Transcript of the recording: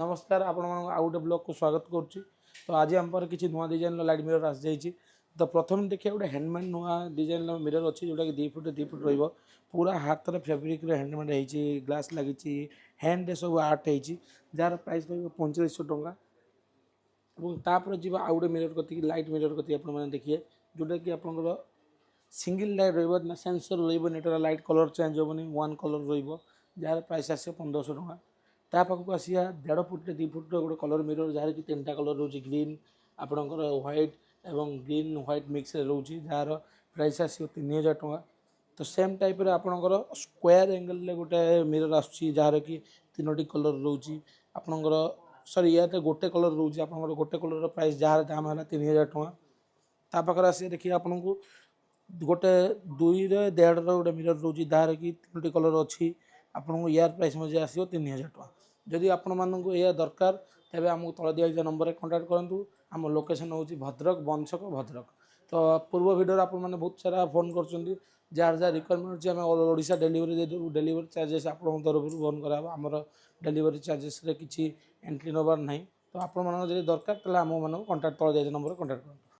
नमस्कार आपण आउ गोटे ब्लॉग को स्वागत करुच्ची। तो आज आम पर किसी नुआ डिजाइन लाइट मिरर आसी जाइए। तो प्रथम देखिए गोटे हैंडमेड नुआ डिजाइन मिरर अच्छी जोटा कि 2 फुट पूरा हाथ फैब्रिक हैंडमेड होती ग्लास लगी हैंड सब आर्ट होती जार प्राइस रही 4500 टंका। तापर जी आउ गोटे मिरर कति लाइट मिरर कति आपने देखिए जोटा कि आप सिंगल लाइट रहा सेंसर रहा लाइट कलर चेंज होनी वन कलर जार प्राइस आस 1500 टंका। ता पाखक आसिया 1.5 फुट 2 फुट गोटे कलर मिरर जहाँ कि 3टा कलर रोचे ग्रीन आपणकर व्हाइट एवं ग्रीन व्हाइट मिक्स रोचे जार प्राइस आस 3000 टंका। तो सेम टाइप आपणकर स्क्वायर एंगल गोटे मिरर आसूँ जार कि 3टी कलर रोचे आपणकर सॉरी या तो गोटे कलर रोचे आप गोटे कलर प्राइस जार दाम है 3000 टंका। ता पाखर आसिया देखिए आपन को गोटे 2.5 गोटे मिरर रोचे जहाँ कि 3टी कलर अच्छी आपको यार प्राइस मजे आसो 3000 टंका। जदि आपण मानक यह दरकार तेज आमको तल दिया नंबर कंटाक्ट करूँ। आम लोकेशन हूँ भद्रक बंशक भद्रक। तो पूर्व भिडियो आपने बहुत सारा फोन कर जार जार रिक्वायरमेंट अच्छी आम ओडिशा डेलीवरी देदेबू। डेलीवरी चार्जेस आप तरफ बंद करावा आमर डेलीवरी चार्जेस किसी एंट्री नबार ना। तो आप दरकार आम मान कंटाक्ट तल दिया नंबर कंटाक्ट करूँ।